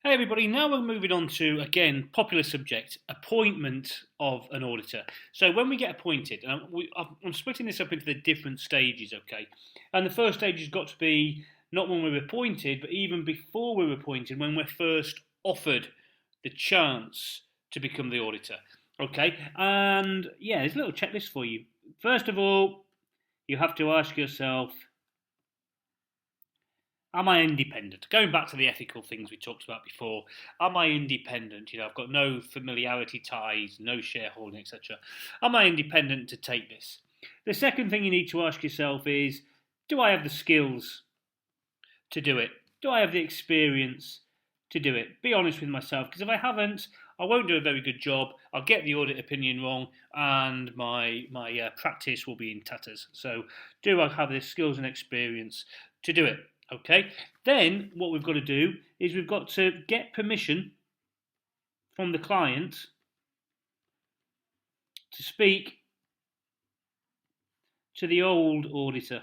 Hey everybody, now we're moving on to, again, popular subject, appointment of an auditor. So when we get appointed, and I'm splitting this up into the different stages, okay? And the first stage has got to be not when we're appointed, but even before we're appointed, when we're first offered the chance to become the auditor, okay? And yeah, there's a little checklist for you. First of all, you have to ask yourself, am I independent? Going back to the ethical things we talked about before, am I independent? I've got no familiarity ties, no shareholding, etc. Am I independent to take this? The second thing you need to ask yourself is, do I have the skills to do it? Do I have the experience to do it? Be honest with myself, because if I haven't, I won't do a very good job. I'll get the audit opinion wrong, and my practice will be in tatters. So, do I have the skills and experience to do it? Okay. Then what we've got to do is we've got to get permission from the client to speak to the old auditor.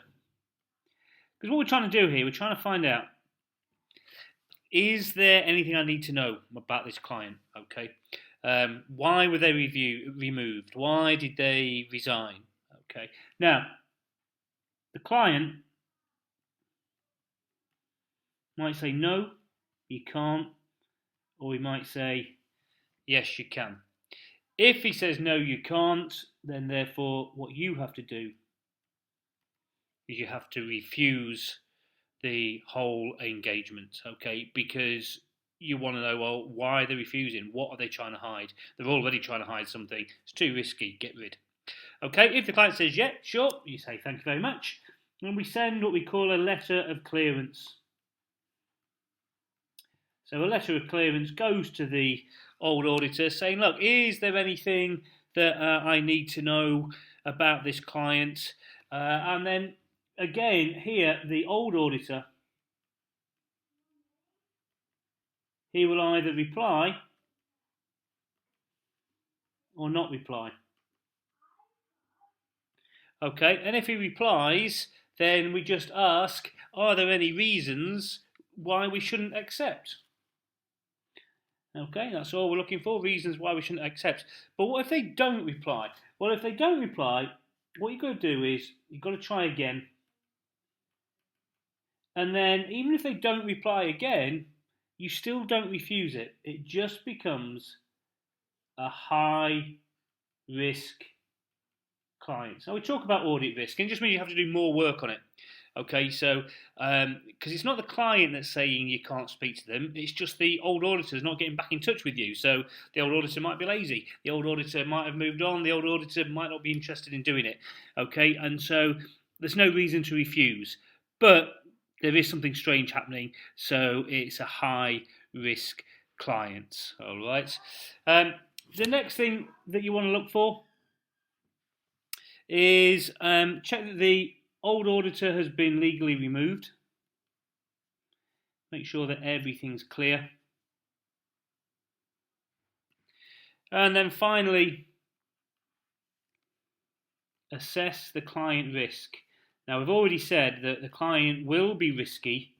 Because what we're trying to do here, we're trying to find out, is there anything I need to know about this client? Okay. Why were they removed? Why did they resign? Okay. Now, the client might say, no, you can't. Or he might say, yes, you can. If he says, no, you can't, then therefore what you have to do is you have to refuse the whole engagement, okay? Because you want to know, well, why are they refusing? What are they trying to hide? They're already trying to hide something. It's too risky. Get rid. Okay, if the client says, yeah, sure, you say, thank you very much. And we send what we call a letter of clearance. So a letter of clearance goes to the old auditor saying, look, is there anything that I need to know about this client? And then again, here, the old auditor, he will either reply or not reply. Okay, and if he replies, then we just ask, are there any reasons why we shouldn't accept? Okay, that's all we're looking for, reasons why we shouldn't accept. But what if they don't reply? Well, if they don't reply, what you've got to do is you've got to try again. And then, even if they don't reply again, you still don't refuse it. It just becomes a high risk client. So we talk about audit risk, and it just means you have to do more work on it. Okay, so because it's not the client that's saying you can't speak to them, it's just the old auditor's not getting back in touch with you. So the old auditor might be lazy, the old auditor might have moved on, the old auditor might not be interested in doing it. Okay, and so there's no reason to refuse, but there is something strange happening, so it's a high risk client. All right. The next thing that you want to look for is check that the old auditor has been legally removed. Make sure that everything's clear. And then finally, assess the client risk. Now, we've already said that the client will be risky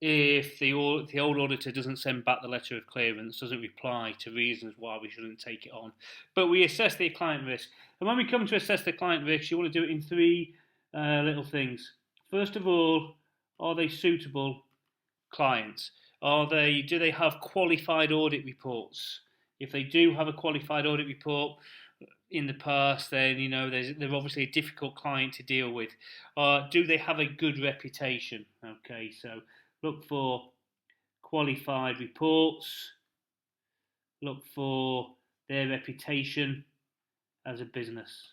if the old auditor doesn't send back the letter of clearance, doesn't reply to reasons why we shouldn't take it on. But we assess the client risk. And when we come to assess the client risk, you want to do it in three little things. First of all, are they suitable clients? Do they have qualified audit reports? If they do have a qualified audit report in the past, then they're obviously a difficult client to deal with. Do they have a good reputation? Okay, so look for qualified reports. Look for their reputation as a business.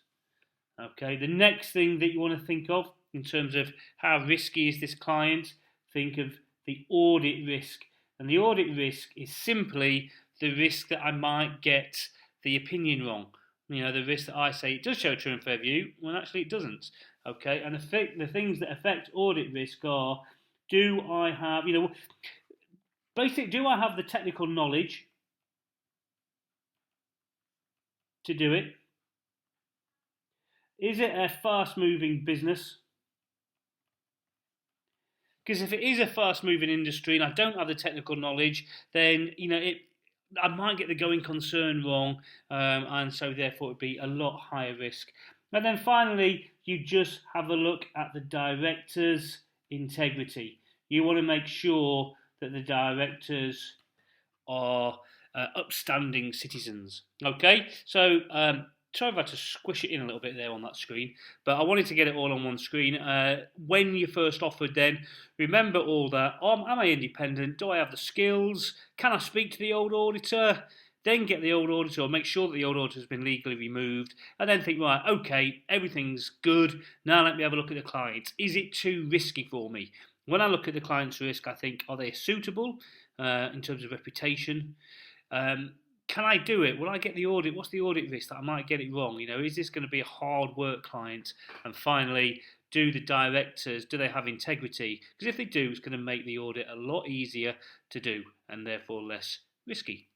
Okay, the next thing that you want to think of in terms of how risky is this client, think of the audit risk. And the audit risk is simply the risk that I might get the opinion wrong. The risk that I say it does show a true and fair view, when actually it doesn't. Okay, and the things that affect audit risk are, do I have, basically, do I have the technical knowledge to do it? Is it a fast-moving business? Because if it is a fast-moving industry and I don't have the technical knowledge, then I might get the going concern wrong, and so therefore it would be a lot higher risk. And then finally, you just have a look at the director's integrity. You want to make sure that the directors are upstanding citizens. Okay, so sorry if I had to squish it in a little bit there on that screen, but I wanted to get it all on one screen. When you're first offered, then remember all that. Am I independent? Do I have the skills? Can I speak to the old auditor? Then get the old auditor, or make sure that the old auditor has been legally removed, and then think, right, okay, everything's good. Now let me have a look at the client. Is it too risky for me? When I look at the client's risk, I think, are they suitable in terms of reputation? Can I do it? Will I get the audit? What's the audit risk that I might get it wrong? Is this going to be a hard work client? And finally, do the directors, do they have integrity? Because if they do, it's going to make the audit a lot easier to do and therefore less risky.